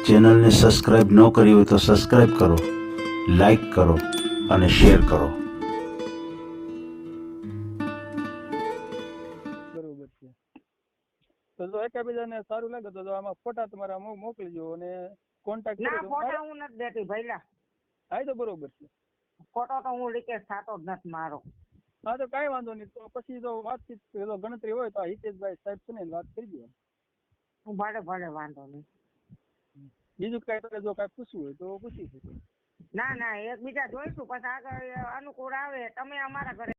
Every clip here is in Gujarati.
ચેનલને સબસ્ક્રાઇબ ન કરી હોય તો સબસ્ક્રાઇબ કરો, લાઈક કરો અને શેર કરો. બરોબર છે. તો જો એકબીજાને સારું લાગે તો આમાં ફોટા તમારા મોકલજો અને કોન્ટેક્ટ ના કરજો. ફોટા હું નથી દેતી ભઈલા. હા તો બરોબર છે. ફોટો તો હું રિકેશ થતો જ નથી મારો. હા તો કાંઈ વાંધો નહીં. તો પછી જો વાતચીત ગણતરી હોય તો હિતેશભાઈ સાહેબ છે ને વાત કરી દો. હું ભલે ભલે વાંધો નહીં. બીજું કાંઈ જો કાંઈ પૂછવું હોય તો પૂછી શકો. ના ના એકબીજા જોઈશું પછી આગળ અનુકૂળ આવે તમે અમારા ઘરે.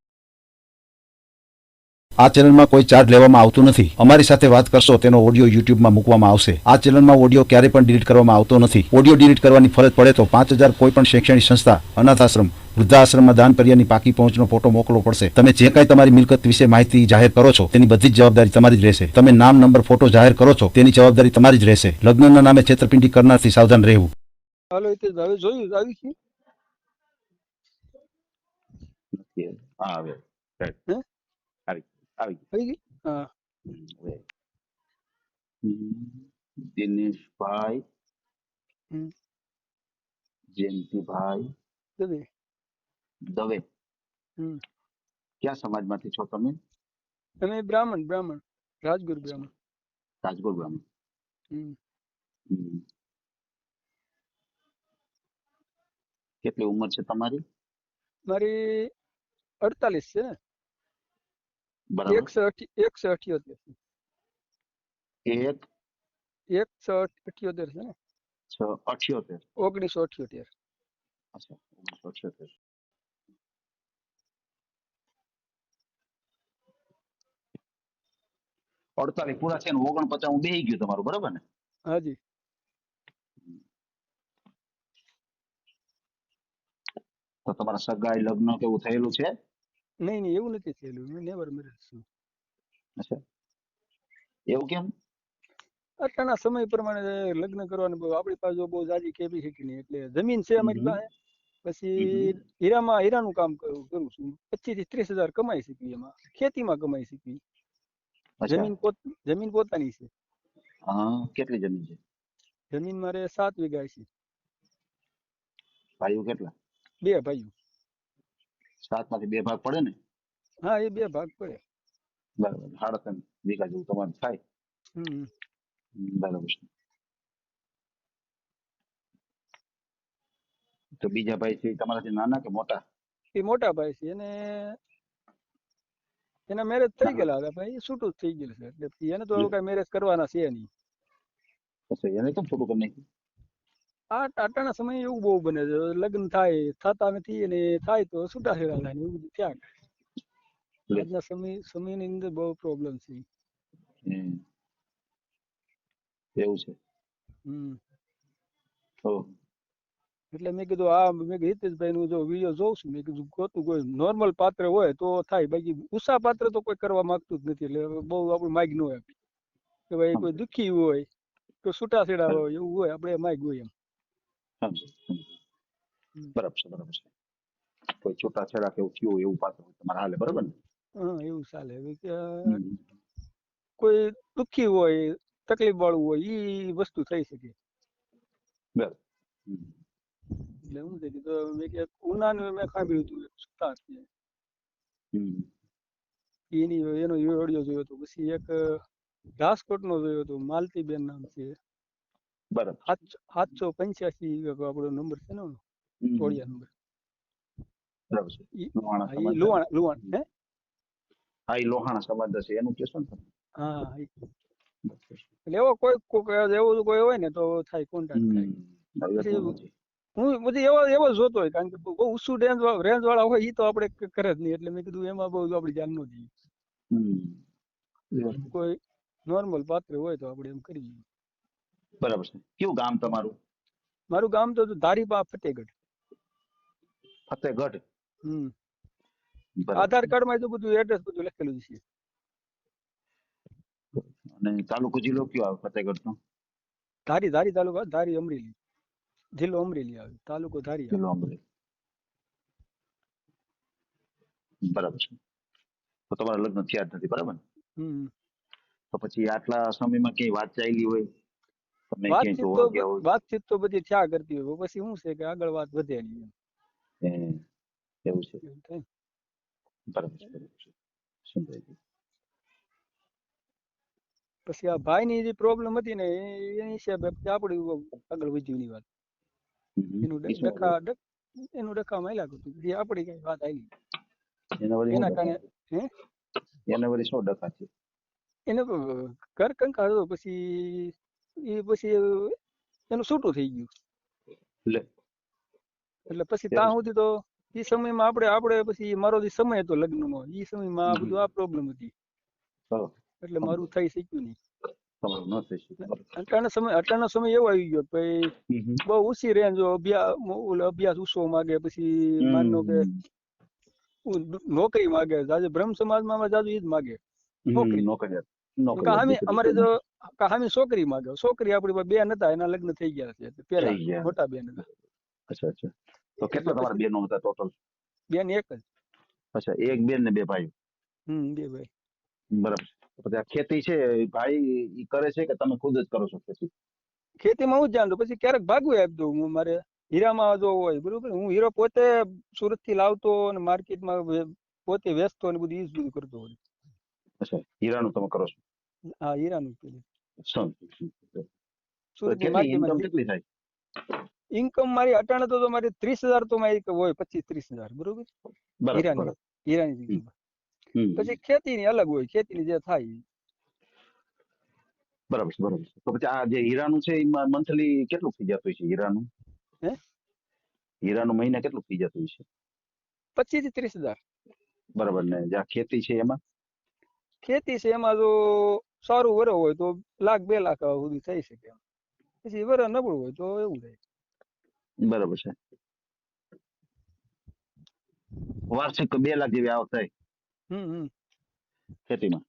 આ ચેનલમાં કોઈ ચાર્જ લેવામાં આવતું નથી. અમારી સાથે વાત કરશો તેનો ઓડિયો યુટ્યુબમાં મૂકવામાં આવશે. આ ચેનલમાં ઓડિયો ક્યારેય પણ ડિલીટ કરવામાં આવતો નથી. ઓડિયો ડિલીટ કરવાની ફરજ પડે તો 5000 કોઈ પણ શૈક્ષણિક સંસ્થા, અનાથ આશ્રમ, વૃદ્ધાશ્રમમાં દાન કર્યાની પાકી પહોંચનો ફોટો મોકલવો પડશે. તમે જે કાંઈ તમારી મિલકત વિશે માહિતી જાહેર કરો છો તેની બધી જ જવાબદારી તમારી જ રહેશે. તમે નામ, નંબર, ફોટો જાહેર કરો છો તેની જવાબદારી તમારી જ રહેશે. લગ્નના નામે છેતરપિંડી કરનારથી સાવધાન રહેવું. હાલો હિતેશભાઈ, હવે જોયું આવી છે. હા આવે હે આવી ગઈ? હા હવે દિનેશભાઈ જયંતિભાઈ દવે. દવે. ક્યાં સમાજમાંથી છો તમે? તમે બ્રાહ્મણ રાજગુરુ બ્રાહ્મણ. રાજગોર બ્રાહ્મણ. કેટલી ઉંમર છે તમારી? મારી 48 છે ને. બરાબર. 178 એક 178 છે ને. 678. 1978. અચ્છા 1978. અડતાલીસ પૂરા છે ને 49 બેહી ગયું તમારું, બરાબર ને? હાજી. તો તમારા સગાઈ, લગ્ન કેવું થયેલું છે? નહીં એવું નથી થયેલું. મેં નેવર મેરેજ છું. અચ્છા એવું કેમ? અત્યારના સમય પ્રમાણે લગ્ન કરવાનું આપણી પાસે બહુ જાજી કેપેસિટી નહીં. એટલે જમીન છે અમારી પાસે. પછી હીરાનું કામ કરું છું. 25 થી 30 હજાર કમાઈ શકીએ એમાં. ખેતીમાં કમાઈ શકીએ. જમીન પોતાની છે. હા કેટલી જમીન છે? જમીન મારે 7 વીઘા છે. ભાઈઓ કેટલા? 2 ભાઈઓ. 7 માંથી 2 ભાગ પડે ને? હા એ 2 ભાગ પડે. બરાબર. 3.5 વીઘા જેવું તમારે થાય. બરાબર છે. તો બીજા ભાઈ છે તમારાથી નાના કે મોટા? એ મોટા ભાઈ છે. એના મેરેજ થઈ ગયેલા હતા. ભાઈ છૂટું જ થઈ ગયેલું છે. એટલે એને તો કઈ મેરેજ કરવાના છે નહીં. એને કેમ છોટું કરી નાખ્યું? આટાના સમય એવું બહુ બને છે. લગ્ન થતા નથી અને થાય તો છૂટાછેડા થાય એવું બધું થયા. આજના સમયની અંદર બહુ પ્રોબ્લેમ છે. એવું છે. એટલે મેં કીધું હિતેશભાઈ નું જો વિડીયો જોઉં છું. મેં કીધું ગોતું કોઈ નોર્મલ પાત્ર હોય તો થાય. બાકી ઉષા પાત્ર તો કોઈ કરવા માંગતું જ નથી. એટલે બહુ આપણું માગ ન હોય કે ભાઈ કોઈ દુઃખી હોય તો છૂટાછેડા હોય એવું હોય. આપણે માગ હોય એમ. બરાબર છે. કોઈ છૂટાછેડા કેવું થયું એવું પાત્ર તમારે હાલે, બરાબર ને? હા એવું ચાલે. કોઈ દુઃખી હોય, તકલીફ વાળું હોય એ વસ્તુ થઈ શકે. એટલે હું છે તો મેં કે ઉનાનું મેં સાંભળ્યું હતું સુતાર છે એનો ઓડિયો જોયો હતો. પછી એક રાજકોટ નો જોયો હતો, માલતીબેન નામ છે. બરાબર. 785 આપણો નંબર છે ને, ટોળિયા નંબર. બરાબર છે. લુવાણ હે? હા એ લોહાણા સમાજ છે એનું કેશો ને? હા એટલે એવો કોઈ એવું કોઈ હોય ને તો થાય, કોન્ટેક્ટ થાય. હું બધી એવો જોતો હોય. કારણ કે બહુ ઊંચું રેન્જ વાળા હોય એ તો આપણે કરે જ નહીં. એટલે મેં કીધું એમાં બહુ આપણી જાન ન જઈએ. કોઈ નોર્મલ પાત્ર હોય તો આપણે એમ કરી. બરાબર છે. કેવું ગામ તમારું? મારું ગામ તો ધારીપા ફતેહગઢ. ફતેહગઢ. આધાર કાર્ડ માં તો બધું એડ્રેસ બધું લખેલું છે. અને તાલુકો જિલ્લો કયો આવે ફતેહગઢ નો? ધારી તાલુકો. ધારી અમરેલી જિલ્લો અમરેલી આવે. તાલુકો ધારી જિલ્લો અમરેલી. બરાબર છે. તો તમારા લગ્ન થયા જ નથી, બરાબર? તો પછી આટલા સમયમાં કઈ વાત ચાલી હોય? તમે ક્યાંય જોવા ગયા હોય વાતચીત તો બધી થયા કરતી હોય પછી શું છે કે આગળ વાત વધે નહીં એવું છે. એવું થાય. બરાબર છે, બરાબર છે. સમજાય ગયું. પછી આ ભાઈની જે પ્રોબ્લેમ હતી ને એની હિસાબે પછી આપણી આગળ વધ્યું ની વાત એનું ઈ શું હતું? એનું ડખા માયલા કરતું પછી આપણી કઈ વાત આવી એના વળી શું એના ડખા? કારણે એના વળી શું ડખા છે? એને ઘર કંકાળ હતો પછી એ પછી એનું છૂટું થઈ ગયું લે એટલે પછી એવું ત્યાં છે. સુધી તો એ સમયમાં આપણે પછી મારો જે સમય હતો લગ્નનો એ સમયમાં આ બધું આ પ્રોબ્લેમ હતી ચાલો, એટલે મારું થઈ શક્યું નહીં તમારું ન થઈ શકે. બરાબર. અટાણો સમય એવો આવી ગયો કે હમ. બહુ ઓછી રેન્જ અભ્યાસ ઊંચો માગે પછી માનો કે નોકરી માગે આજે બ્રહ્મ સમાજમાં અમે જાજુ ઈ જ માગે નોકરી નોકરિયાત અમારે દીકરી તો હામી છોકરી માગે છોકરી આપણી પાસે બે નતા એના લગ્ન થઈ ગયા છે પેલા થઈ ગયા. મોટા બેન હતા અચ્છા અચ્છા. તો એટલે કેટલા તમારા પછી બેનો હતા ટોટલ? બેન એક જ અચ્છા, એક બેન ને બે ભાઈ. બે ભાઈ બરાબર. તો પછી આ ખેતી છે એ ભાઈ ઈ કરે છે કે તમે ખુદ જ કરો છો ખેતી? ખેતીમાં હું જ જાણતો પછી ક્યારેક ભાગવું આપી દઉં હું મારે હીરામાં જો હોય બરોબર હું હીરો પોતે સુરત થી લાવતો અને માર્કેટમાં પોતે વેચતો અને બધું ઈ જ બધું કરતો હોય અચ્છા, હીરાનું તમે કરો છો? હા હીરાનું પેલું સમજ્યું. તો સુરતની કેટલી માર્કેટમાં ઇન્કમ કેટલી થાય? ઇન્કમ મારી અટાણે તો મારી 30,000 તો મારી હોય 25-30,000 બરોબર બરાબર હીરાની બરાબર. હીરાની હમ. જગ્યામાં હમ. પછી ખેતીની અલગ હોય ખેતીની જે થાય ઈ. બરાબર છે, બરાબર છે. તો પછી આ જે હીરાનું છે એમાં મંથલી કેટલું થઈ જતું છે હીરાનું? હે હીરાનું મહિને કેટલું થઈ જતું છે? 25,000-30,000 બરાબર. ને જે આ ખેતી છે એમાં? ખેતી છે એમાં જો સારું વરો હોય તો 1,00,000-2,00,000 સુધી થઈ શકે એમ. પછી વરો નબળું હોય તો એવું થાય બરાબર છે. વાર્ષિક 2 લાખ જેવી આવક થાય હમ ખેતીમાં.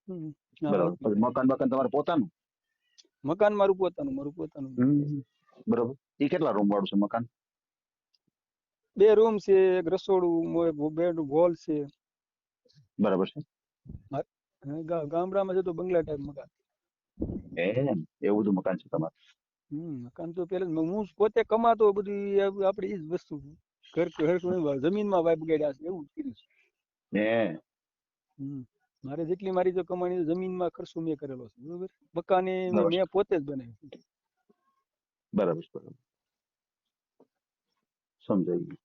હમ હા બરાબર. એટલું પછી થાય મકાન બકાન તમારે પોતાનું? મકાન મારું પોતાનું બરાબર. એ કેટલા રૂમ વાળું છે મકાન? 2 રૂમ છે એક રસોડું બેડ હોલ છે બરાબર છે. ગામડામાં છે તો બંગલા ટાઈપ મકાન એવું બધું મકાન છે તમારે? મકાન તો પેલા હું પોતે કમાતો બધી આપડી ઈ જ વસ્તુ ઘર જમીનમાં વાય બગાડ્યા છે એવું જ કર્યું છે હે. મારે જેટલી મારી જો કમાણી જમીનમાં ખર્ચો મેં કરેલો છે બરોબર મકાને બરાબર મેં પોતે જ બનાવ્યું બરાબર બરાબર. સમજાઈ ગયું.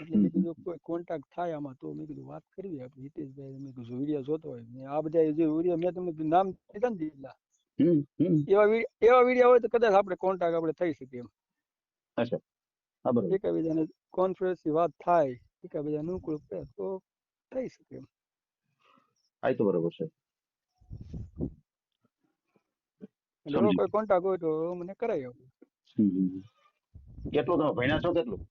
એટલે મેં કીધું કોઈ કોન્ટેક્ટ થાય આમાં તો મેં કીધું વાત કરવી આપણે હિતેશભાઈ મેં કીધું વિડીયો જોતો હોય ને આ બધા જે વિડીયો મેં તમને નામ દીધા ને જેટલા એવા વિડીયો હોય તો કદાચ આપણે કોન્ટેક્ટ આપણે થઈ શકીએ એમ અચ્છા. હા બરાબર. એકાબીજાને કોન્ફરન્સ થી વાત થાય એકાબીજા અનુકૂળ પડે તો થઈ શકે એમ હા એ તો બરાબર છે. એટલે એવો કોઈ કોન્ટેક્ટ હોય તો મને કરાય આવો કેટલું તમે ભણ્યા છો કેટલું?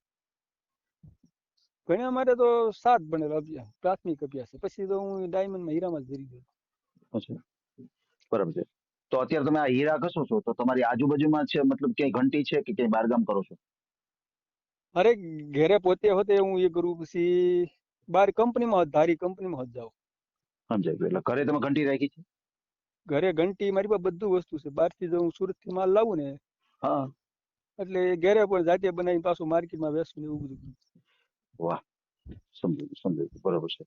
ભણ્યા માટે તો 7 ભણેલો અભ્યાસ પ્રાથમિક અભ્યાસ છે પછી તો હું ડાયમંડમાં હીરામાં જ ભરી ગયો અચ્છા. બરાબર છે. તો અત્યારે તમે આ હીરા ઘસો છો તો તમારી આજુબાજુમાં છે મતલબ ક્યાંય ઘંટી છે કે ક્યાંય બારગામ કરો છો? અરે ઘરે પોતે હોતે હું એ કરું પછી બાર કંપનીમાં ધારી કંપનીમાં જ જાઉં સમજાય ગયું. એટલે ઘરે તમે ઘંટી રાખી છે? ઘરે ઘંટી મારી પાસે બધું વસ્તુ છે બહારથી જો હું સુરત થી માલ લાવું ને હા. એટલે ઘરે પણ જાતે બનાવીને પાછું માર્કેટમાં વેચું ને એવું બધું વાહ. સમજાયું બરાબર છે.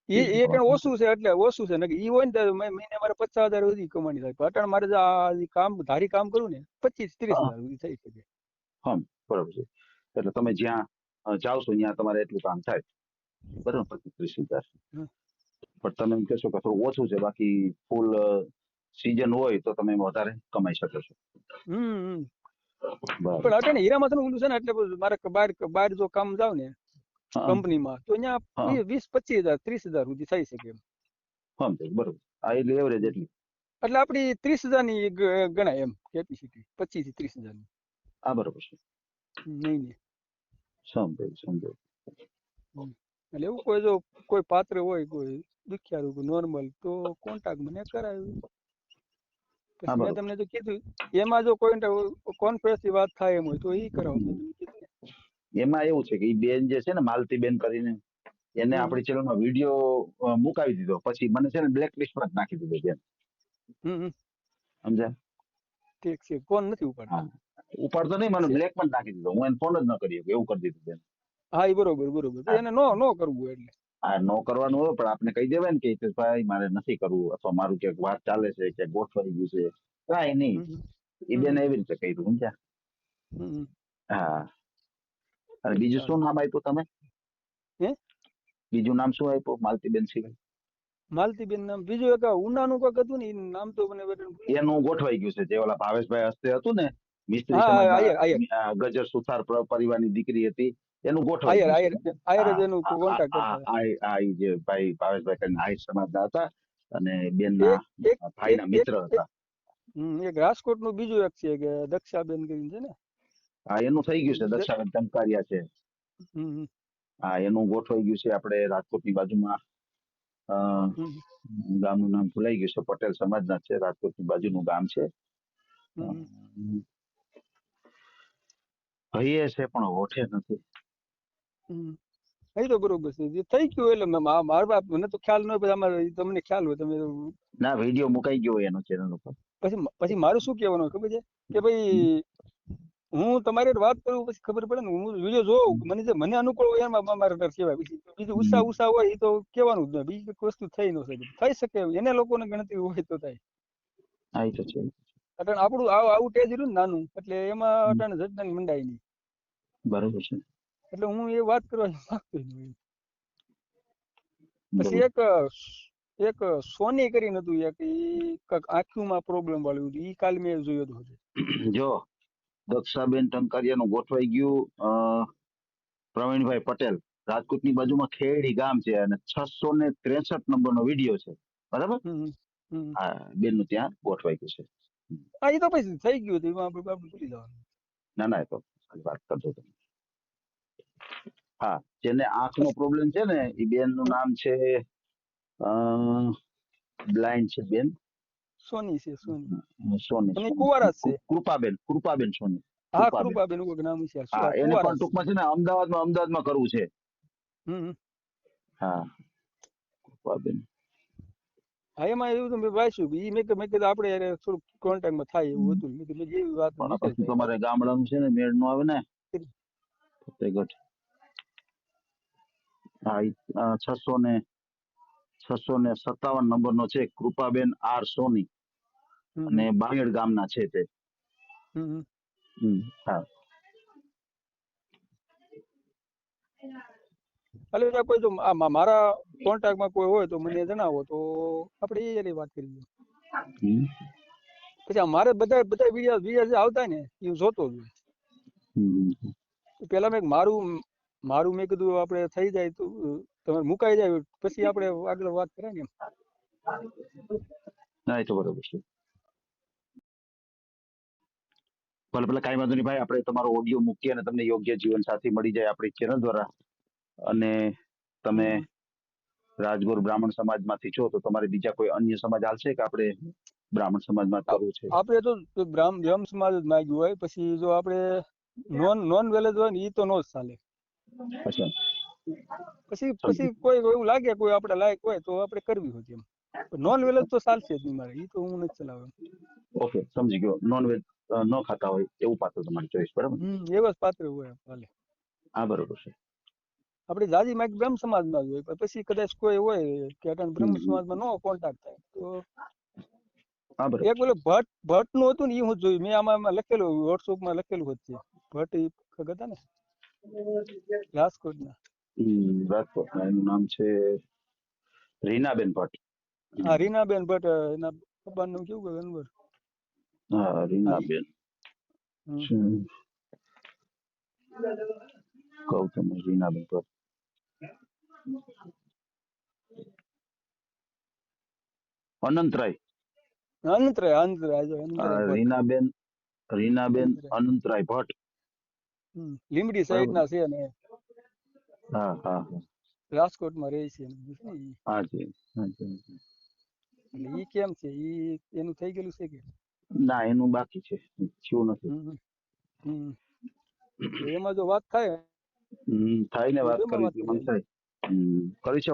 એ કઈ ઓછું છે એટલે ઓછું છે નકર ઈ હોય ને તો મહિને મારે 50,000 સુધી કમાણી થાય અટાણે મારે જો આ કામ ધારી કામ કરું ને 25-30,000 સુધી થઈ શકે હા બરાબર છે. એટલે તમે જ્યાં જાઓ છો ત્યાં તમારે એટલું કામ થાય બરાબર 25-30,000. પણ તમે એમ કહેશો કે થોડું ઓછું છે બાકી ફૂલ સીઝન હોય તો તમે વધારે કમાઈ શકો છો. બરાબર. પણ અટાણે હીરામાં તો ઓલું છે ને એટલે મારે બહાર જો કામ જાવ ને હા કંપનીમાં તો અહીંયા 20-25,000 30,000 સુધી થઈ શકે એમ બરોબર. આ એટલે એવરેજ એટલી. એટલે આપડી 30,000 ની ગણાય એમ કેપેસિટી 25-30,000 ની આ બરોબર છે. નહીં સમજાયું. એટલે એવું કોઈ જો કોઈ પાત્ર હોય કોઈ દુખિયારું નોર્મલ તો કોન્ટેક્ટ મને કરાવ્યું પછી મેં તમને જો કીધું એમાં જો કોઈ કોન્ફરન્સ ની વાત થાય એમ હોય તો એ કરાવો મેં તમને કીધું એમાં એવું છે કે ઈ બેન જે છે ને માલતી બેન કરીને એને હમ આપણી ચેનલમાં વિડીયો મુકાવી દીધો, પછી મને છે ને બ્લેકલિસ્ટમાં જ નાખી દીધો બેન. હમ સમજ્યા? ઠીક છે, ફોન નથી ઉપાડતો. હા, ઉપાડતો નહીં, મને બ્લેકમાં જ નાખી દીધો, હું એને ફોન જ ન કરી શકું એવું કરી દીધું બેન. હા એ બરોબર બરોબર, તો હા, એને નો કરવું એટલે. આ નો કરવાનું હોય પણ આપણે કહી દેવાય ને કે હિતેશભાઈ મારે નથી કરવું, અથવા મારું ક્યાંક વાત ચાલે છે, ક્યાંક ગોઠવાઈ ગયું છે, કાંઈ નહીં. હમ એ બેન એવી રીતે કર્યું, સમજ્યા? હમ હા. અને બીજું ચાલો. શું નામ આપ્યું તમે? હે બીજું નામ શું આપ્યું માલતીબેન સિવાય? માલતીબેન નામ બીજું એક ઉનાનું કંઈક હતું ને, ઈ નામ તો મને બધાને ભૂલી ગયો. એનું ગોઠવાઈ ગયું છે, જે ઓલા ભાવેશભાઈ હસ્તે હતું ને, મિસ્ત્રી હા સમાજમાં આયર આયર ગજર સુથાર પરિવારની દીકરી હતી, એનું ગોઠવાઈ આયર ગયું છે, આયર સમજ્યા? આયર જ હા, એનું કોન્ટેક્ટ કરતા હતા. ઈ જે ભાઈ ભાવેશભાઈ કરીને આહિર સમાજના હતા અને બેનના એક એક એક ભાઈના એક મિત્ર એક હતા. એક રાજકોટ નું બીજું એક છે કે દક્ષાબેન કરીને છે ને. હા, એનું થઈ ગયું છે, દ- દક્ષાબેન ટંકારિયા છે. હમ હા, એનું ગોઠવાઈ ગયું છે, આપણે રાજકોટની બાજુમાં અ, હમ ગામનું નામ ભૂલાઈ ગયું છે, પટેલ સમાજના છે, રાજકોટની બાજુનું ગામ છે. હમ હૈયે છે પણ હોઠે નથી. હમ એ તો બરોબર છે, જે થઈ ગયું એટલે મારા બાપ મને તો ખ્યાલ ન હોય, પછી આમાં તમને ખ્યાલ હોય તમે ના, વિડીયો મુકાઈ ગયો હોય એનો ચેનલ ઉપર. પછી પછી મારું શું કહેવાનું હોય ખબર છે કે ભાઈ હું તમારી હારે વાત કરું પછી ખબર પડે ને, હું વિડીયો જોઉં મને જે મને અનુકૂળ હોય એમાં મારે કહેવાય, બીજું ઉષા હોય એ તો કહેવાનું જ નહીં, બીજી કોઈ વસ્તુ થઈ ન શકે, થઈ શકે એને લોકોને ગણતરી હોય તો થાય. હા, એ તો છે. અટાણે આપણું આવું ટેજ રહ્યું ને નાનું, એટલે એમાં અટાણે જડતાની મંડાય નહીં, બરોબર છે. એટલે હું એ વાત કરવા માંગતો જ નહીં. પછી બરોબર. એક સોની કરીને હતું, એક ઈ કાંઈક આંખમાં પ્રોબ્લેમ વાળું હતું, ઈ કાલે મેં જોયું હતું. જો દક્ષાબેન ટંકારિયાનું ગોઠવાઈ ગયું. પ્રવીણભાઈ પટેલ, રાજકોટની બાજુમાં ખેડી ગામ છે અને 663 નંબરનો વિડીયો છે, બરાબર? હમ હમ હા, બેનનું ત્યાં ગોઠવાઈ ગયું છે. હા એ તો પછી થઈ ગયું હતું, એમાં આપણે ભૂલી જવાનું. ના ના, એ તો ખાલી વાત કરજો તમે. હા, જેને આંખનો પ્રોબ્લેમ છે ને એ બેનનું નામ છે, બ્લાઇન્ડ છે બેન. સોની છે સોની, સોની અને સોની કુંવારા જ છે. કૃપાબેન, કૃપાબેન સોની. હા કૃપાબેન. કૃપાબેન એવું કંઈક નામ છે, હા, એને કુંવારા પણ જ છે. ટૂંકમાં છે ને અમદાવાદમાં કરવું છે. હમ હા, કૃપાબેન. હા એમાં એવું તો મેં વાંચ્યું, ઈ મેં કીધું આપણે યાર થોડુંક કોન્ટેક્ટમાં થાય એવું હતું, મેં કીધું એવી વાત પણ પછી નીતેશભાઈ તમારે ગામડાનું છે ને, મેળ નો આવે ને કરી. ફતેહગઢ. હા, 657 નંબરનો છે, કૃપાબેન આર સોની, અને બાયડ ગામના છે તે. હમ હા. એટલે ત્યાં કોઈ જો મારા કોન્ટેક્ટમાં કોઈ હોય તો મને જણાવો, તો આપણે એની વાત કરીએ. હમ. પછી મારે બધા બધા વિડીયો જે આવતા ને એ જોતો જ હોય. હમ. પેલા મેં મારું મેં કીધું આપણે થઈ જાય તો તમારે મુકાઈ જાય પછી આપણે આગળ વાત કરીએ ને એમ. ના, એ તો બરોબર છે. ભલે ભલે, કાંઈ વાંધો નહીં ભાઈ, આપણે તમારો ઓડિયો મૂકીએ અને તમને યોગ્ય જીવન સાથી મળી જાય આપણી ચેનલ દ્વારા, અને તમે રાજગોર બ્રાહ્મણ સમાજમાંથી છો, તો તમારે બીજા કોઈ અન્ય સમાજ હાલશે કે આપણે બ્રાહ્મણ સમાજમાં જ કરવું છે? આપણે તો બ્રહ્મ સમાજ જ માંગ્યું હોય, પછી જો આપણે નોન વેલેજ હોય ને એ તો નો જ ચાલે. અચ્છા, પછી સમજી. કોઈ એવું લાગે કોઈ આપણે લાયક હોય તો આપણે કરવી હોય એમ. નોન વેલેજ તો ચાલશે જ નહીં મારે, એ તો હું નથી ચલાવે. ઓકે, સમજી ગયો. નોનવેજ ન ખાતા હોય એવું પાત્ર તમારી ચોઈસ, બરાબર ને? એવા જ પાત્ર હોય હાલે. હા, બરોબર છે. આપણે જાજી માઇક બ્રહ્મ સમાજમાં જ હોય, પણ પછી કદાચ કોઈ હોય કે અટાણે બ્રહ્મ હમ. સમાજમાં નો કોન્ટેક્ટ થાય તો હા, બરોબર એક છે. ઓલો ભટ્ટ નું હતું ને એ હું જોયું, મેં આમાં લખેલું વોટ્સઅપમાં લખેલું હતું છે. ભટ્ટ એ ખબર હતા ને રાજકોટના. રાજકોટના, એનું નામ છે રીનાબેન ભટ્ટ. હા રીનાબેન ભટ્ટ, એના પપ્પાનું નામ કેવું અનવર. હા, રીનાબેન. હમ. કહું તમને, રીનાબેન ભટ્ટ. અનંતરાય. અનંતરાય ભટ્ટ. રીનાબેન અનંતરાય ભટ્ટ. લીંબડી સાઈડ બરોબર. ના છે ને હા હા હા. રાજકોટમાં રહે છે ને ઈ. હાજી હાજી. એટલે ઈ કેમ છે, ઈ એનું થઈ ગયેલું છે કે? ના, એનું બાકી છે, થયું નથી. એટલે એમાં જો વાત થાય થાય ને, તો વાત એમાં કરવી વાત હતી મન કરીએ. થાય. કરવી છે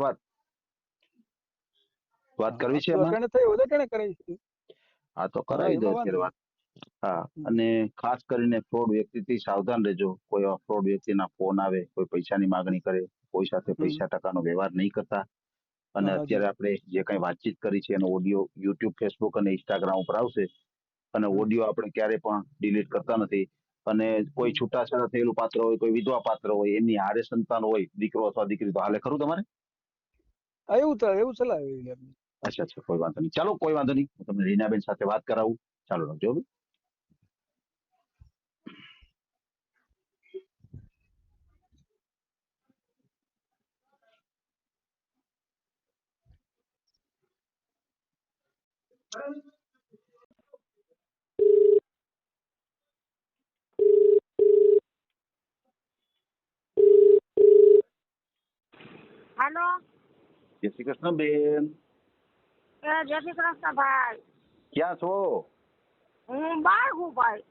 વાત કરવી છે તો એમાં? અટાણે થયું એટલે કેને કરાવી? હા તો હા કરાવી દો એમાં અત્યારે વાંધો વાત. હા, નહીં. અને ખાસ કરીને ફ્રોડ વ્યક્તિથી સાવધાન રહેજો. કોઈ ફ્રોડ વ્યક્તિના ફોન આવે, કોઈ પૈસાની માગણી કરે, કોઈ સાથે હમ. પૈસા ટકાનો વ્યવહાર નહીં કરતા. અને હા હાજી. અત્યારે આપણે જે કઈ વાતચીત કરી છે એનો ઓડિયો યુટ્યુબ, ફેસબુક અને ઇન્સ્ટાગ્રામ ઉપર આવશે. અને હમ. ઓડિયો આપણે ક્યારે પણ ડિલીટ કરતા નથી. અને કોઈ હમ. છૂટાછેડા થયેલું પાત્ર હોય, કોઈ વિધવા પાત્ર હોય, એમની હારે સંતાન હોય, દીકરો અથવા દીકરી, તો હાલે ખરું તમારે? હા એવું ચલાવે આપણે. અચ્છા અચ્છા, કોઈ વાંધો નહીં. ચાલો, કોઈ વાંધો નહીં. હું તમને રીનાબેન સાથે વાત કરાવું. ચાલો રાખજો હવે. હાલો. જય શ્રી કૃષ્ણ બેન. જય શ્રી કૃષ્ણ ભાઈ. ક્યાં છો? હું બહાર છું ભાઈ.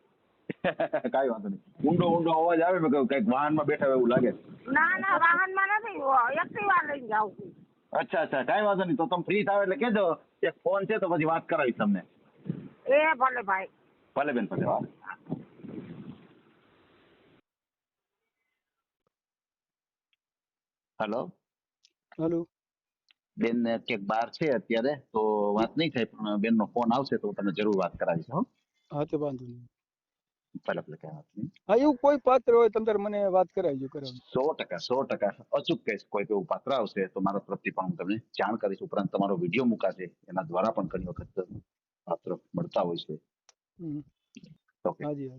કાંઈ વાંધો નહીં. ઊંડો ઊંડો અવાજ આવે, મેં કહ્યું કંઈક વાહનમાં બેઠા હોય એવું લાગે. ના વાહનમાં નથી, એક્ટિવા લઈને જાઉં છું. અચ્છા અચ્છા, કાંઈ વાંધો નહીં. તો તમે ફ્રી થાવ એટલે કહેજો. એક ફોન છે તો પછી વાત કરાવીશ તમને. એ ભલે ભાઈ. ભલે બેન, ભલે. હા. હેલો હાલો. બેન, ક્યાંક બહાર છે અત્યારે, તો વાત નહીં થાય, પણ બેનનો ફોન આવશે તો હું તમને જરૂર વાત કરાવીશ. હો, હા તો વાંધો નહીં. ભલે ભલે, કઈ વાત નહીં. હા એવું કોઈ પાત્ર હોય તમે તારે મને વાત કરાવજો. 100% અચૂક કહીશ. કોઈ એવું પાત્ર આવશે તો મારા તરફથી પણ હું તમને જાણ કરીશ. ઉપરાંત તમારો વિડીયો મુકાશે, એના દ્વારા પણ ઘણી વખત પાત્ર મળતા હોય છે. હમ. ઓકે, હાજી.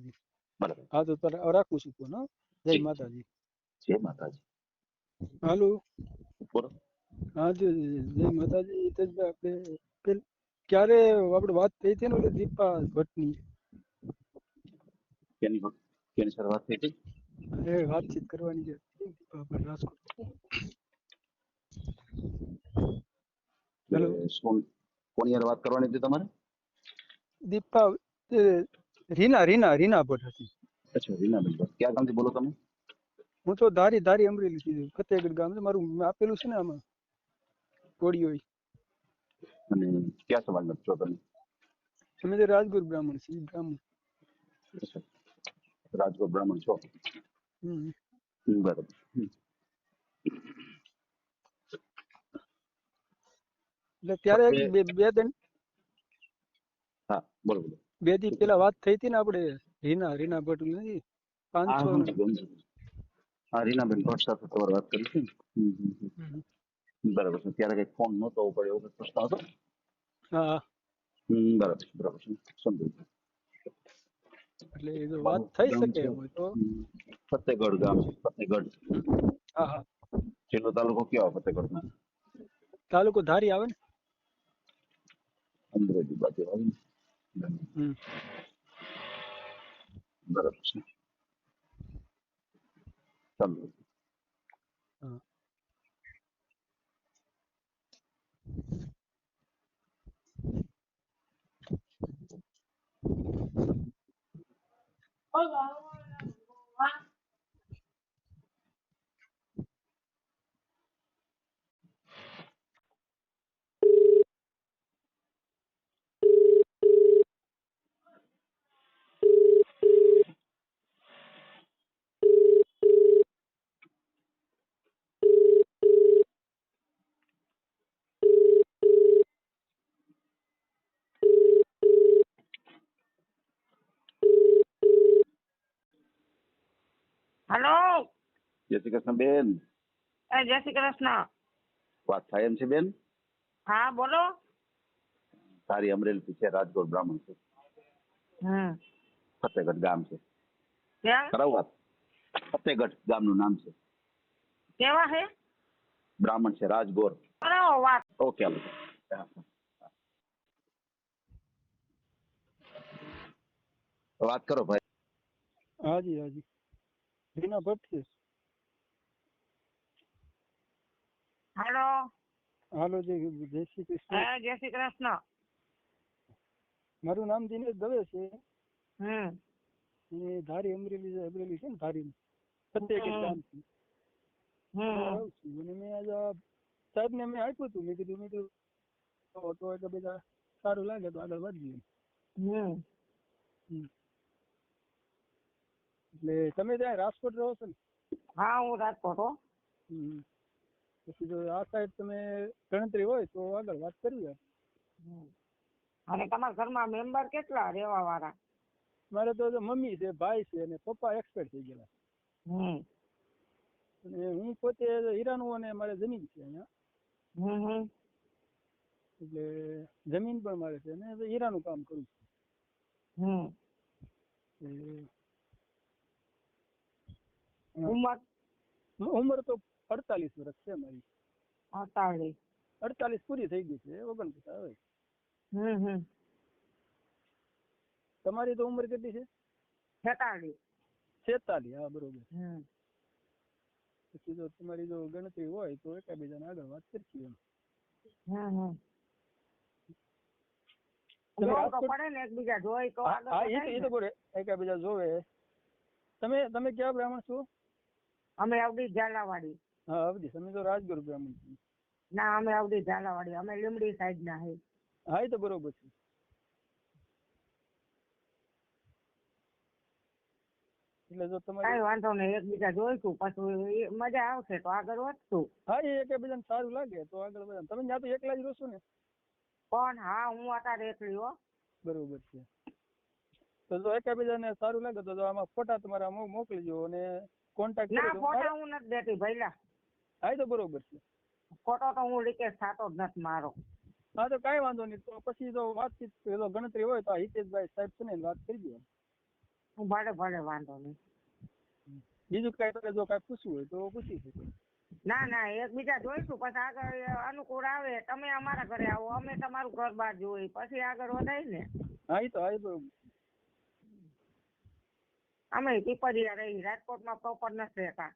બરાબર. હા તો તારે રાખું છું ફોન. હા, જય જી, માતાજી. જય માતાજી. હાલો. બોલો. હા જય માતાજી. હિતેશભાઈ, આપણે ક્યારે આપણે વાત થઈ હતી ને ઓલી દીપા ભટ્ટની, કેની કેની સાથે વાત થઈ હતી? અરે વાતચીત કરવાની છે દીપા ભટ્ટ રાજકોટ. હેલો. કોની યાર વાત કરવાની હતી તમારે? દીપા રીના ભટ્ટ હતી. અચ્છા, રીનાબેન. ક્યાં ગામથી બોલો તમે? હું તો ધારી અમરેલી થી, ફતેહગઢ ગામ છે મારું. આપેલું છે ને આમાં ઓડિયો. અને ક્યાં સમાજના છો તમે? અમે તો રાજગુરુ બ્રાહ્મણ છીએ. બ્રાહ્મણ. અચ્છા, રાજકોટ બ્રાહ્મણ છો. હમ. બરાબર. એટલે ત્યારે બે ત્રણ હા, બોલો બોલો. બે દી પેલા વાત થઈ હતી ને આપણે રીના ભટ્ટ નથી, હા, 500 સમજી. હા, રીનાબેન ભટ્ટ સાથે તમારે વાત કરી છે ને? બરાબર છે. ત્યારે કઈ ફોન નતો પડ્યો એવો પ્રશ્ન હતો? હા. બરાબર છે. સમજી. એટલે એ તો વાત થઈ ગામ શકે છે એમ હોય તો. ફતેહગઢ ગામ છે. ફતેહગઢ હા. જિલ્લો તાલુકો કયો? ફતેહગઢ નો તાલુકો ધારી આવે ને. અમરેલી બાજુ આવે ને? હમ. બરાબર છે. ચાલો. હા. હાલો. જય શ્રી કૃષ્ણ બેન. જય શ્રી કૃષ્ણ. વાત થાય એમ છે બેન? હા બોલો. તારી અમરેલી છે, રાજકોટ બ્રાહ્મણ છે, ફતેહગઢ ગામ છે. ક્યાં? કરાવ વાત? ફતેહગઢ ગામનું નામ છે. કેવા છે? બ્રાહ્મણ છે, રાજગોર. કરાવો વાત. ઓકે, હાલો. વાત કરો ભાઈ. હાજી. રીના ભટ્ટ છે. હાલો. હાલો. જય શ્રી કૃષ્ણ. જય શ્રી કૃષ્ણ. મારું નામ દિનેશ દવે છે. હમ ધારી અમરેલી છે ને, ધારી ફતેહગઢ ગામ છે. આવું છું અને મેં આજે સાહેબને મેં આપ્યું હતું. મેં કીધું તો એટલે બધા સારું લાગે તો આગળ વધીએ. એટલે તમે ત્યાં રાજકોટ રહો છો ને? હા, હું રાજકોટ હો. પછી જો આ સાઈડ તમે ગણતરી હોય તો આગળ વાત કરીએ. અને તમારા ઘરમાં મેમ્બર કેટલા રહેવા વાળા? મારે તો મમ્મી છે, ભાઈ છે અને પપ્પા એક્સપાયર થઈ ગયેલા. અને હું પોતે હીરાનું અને મારે જમીન છે અહીંયા. એટલે જમીન પણ મારે છે અને હીરાનું કામ કરું છું. ઉંમર તો 48 વર્ષ છે મારી. 48 પૂરી થઈ ગઈ છે, 49 આવે. તમારી તો ઉંમર કેટલી છે? 46. હા, બરોબર. પછી જો તમારી જો ગણતરી હોય તો એકાબીજાને આગળ વાત કરશું એમ. એકબીજા જોઈ તો હા, એ તો બોલે એકાબીજા જોવે. તમે ક્યાં બ્રાહ્મણ છો? અમે અવધી ઝાલાવાડી. હા, અવધી. તમે તો રાજગુરુ બ્રાહ્મણ છો. ના, અમે અવધી ઝાલાવાડી. અમે લીમડી સાઈડ ના હે. હા, એ તો બરોબર છે. એટલે જો તમારે કઈ વાંધો નહીં, એકબીજા જોઈશું પછી મજા આવશે તો આગળ વધશું. હા, એ એકબીજાને સારું લાગે તો આગળ વધે. તમે ત્યાં તો એકલા જ રહો છો ને? પણ હા, હું અત્યારે એકલી હો. બરોબર છે. તો જો એકબીજાને સારું લાગે તો આમાં ફોટા તમારા મોકલજો અને કોન્ટેક્ટ ના, કરજો. ફોટા હું નથી દેતી ભઈલા. હા, એ તો બરોબર છે. ફોટો તો હું લીકેજ થતો જ નથી મારો. હા, તો કાંઈ વાંધો નહીં. તો પછી જો વાતચીત ગણતરી હોય તો હિતેશભાઈ સાહેબ છે ને વાત કરી દો. ભલે ભલે, વાંધો નહીં. બીજું કઈ તમે જો કઈ પૂછવું હોય તો પૂછી શકો. ના, એકબીજા જોઈશું પછી આગળ અનુકૂળ આવે. તમે અમારા ઘરે આવો, અમે તમારું ઘર બાર જોઈ પછી આગળ વધાય ને. હા, એ તો બરોબર. અમે પીપરિયા રહી, રાજકોટમાં પ્રોપર નથી રહેતા.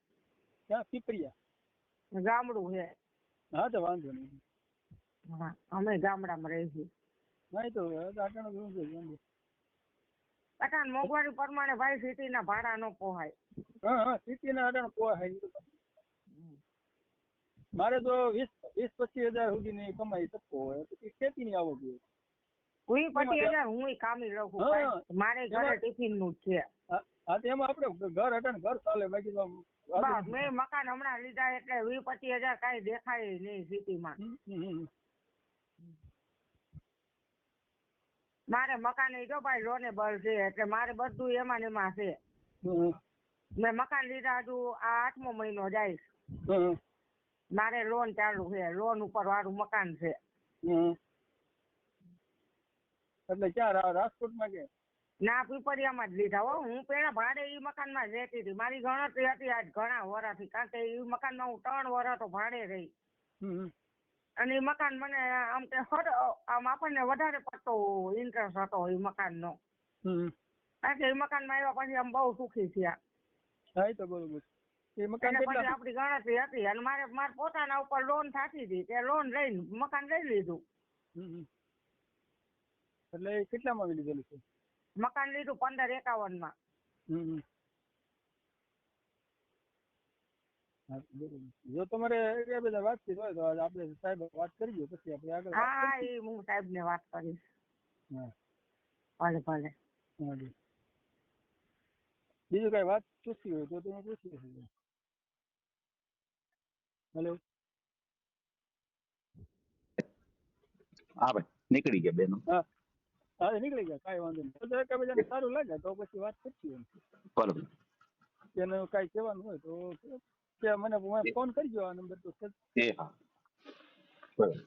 ક્યાં? પીપરિયા ગામડું છે. હા, તો વાંધો નહીં. હા, અમે ગામડામાં રહીશું. હા, એ તો આટણ ઘણું છે. અટાણ મોંઘવારી પ્રમાણે ભાઈ સિટીના ભાડા ન પોહાય. હા, સિટીના આટણ પોહાય. મારે તો 20-25 હજાર સુધીની કમાઈ શકતો હોય પછી ખેતીની આવક હોય. 20-25 હું કામી રહું છું. મારે ઘરે ટિફિન નું જ છે. હા, તેમાં આપણે ઘર ચાલે. બાકી તો બસ મેં મકાન હમણાં લીધા એટલે 20-25 હજાર કઈ દેખાય નહીં સિટીમાં. મારે મકાન જો ભાઈ લોનેબલ છે એટલે મારે બધું એમાં ને એમાં છે. મેં મકાન લીધા હજુ આ 8મો મહિનો જાય. મારે લોન ચાલુ છે, લોન ઉપર વાળું મકાન છે. એટલે ક્યાં? રાજકોટમાં કે? ના, પીપરિયામાં જ લીધા હો. હું પેલા ભાડે ઈ મકાનમાં જ રહેતી હતી. મારી ગણતરી હતી આજ ઘણા વર્ષથી, કારણ કે ઈ મકાનમાં હું 3 વર્ષ તો ભાડે રહી. અને ઈ મકાન મને આમ કે આમ આપણને વધારે પડતો ઇન્ટરેસ્ટ હતો ઈ મકાનનો. કારણ કે ઈ મકાનમાં આવ્યા પછી આમ બહુ સુખી થયા. હા, એ તો બરોબર. એ મકાન પછી આપણી ગણતરી હતી અને મારે પોતાના ઉપર લોન થતી હતી તે લોન લઈને મકાન લઈ લીધું. એટલે કેટલામાં લીધેલું છે? મકાન લીધું 1551માં. જો તમારે એ બધા વાતચીત હોય તો આપણે સાહેબ વાત કરીએ પછી આપણે આગળ. હા, એ હું સાહેબ ને વાત કરીશ. ભલે ભલે. બીજું કઈ વાત પૂછવી હોય તો તમે પૂછી શકો. હેલો. હા ભાઈ, નીકળી ગયા બેનો. હા, નીકળી ગયા. કાંઈ વાંધો નહીં. તો એકબીજાને સારું લાગે તો પછી વાત કરશું એમ. બરોબર. એને કાંઈ કહેવાનું હોય તો કે મને ફોન કરજો. આ નંબર તો છે. હા, બરોબર.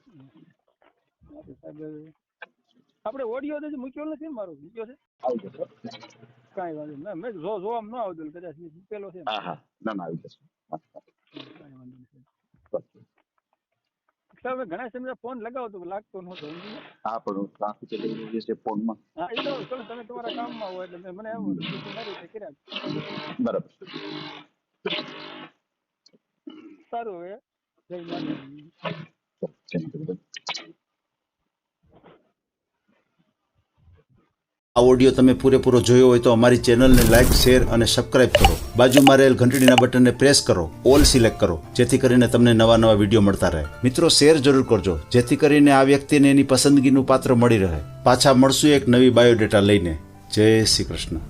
આપણે ઓડિયો તો મૂક્યો નથી ને? મારો મૂક્યો છે. આવી જશે. કાંઈ વાંધો નહીં. મેં જોવા ન આવતું કદાચ મૂકેલો છે. હા, ના આવી જશે. કાંઈ વાંધો નહીં. હવે ઘણા સમય ફોન લગાવતો લાગતો નહોતો. હા, પણ ટ્રાફિક એટલી છે ફોનમાં. હા, એ તો ચલો તમે તમારા કામમાં હોય એટલે મને આવું મારી રીતે કર્યા. બરાબર. સારું. હવે જય માતાજી. આ ઓડિયો તમે પૂરેપૂરો જોયો હોય તો અમારી ચેનલને લાઇક, શેર અને સબસ્ક્રાઇબ કરો. બાજુમાં રહેલ ઘંટડીના બટનને પ્રેસ કરો, ઓલ સિલેક્ટ કરો, જેથી કરીને તમને નવા વિડીયો મળતા રહે. મિત્રો, શેર જરૂર કરજો, જેથી કરીને આ વ્યક્તિને એની પસંદગીનું પાત્ર મળી રહે. પાછા મળશું એક નવી બાયોડેટા લઈને. જય શ્રી કૃષ્ણ.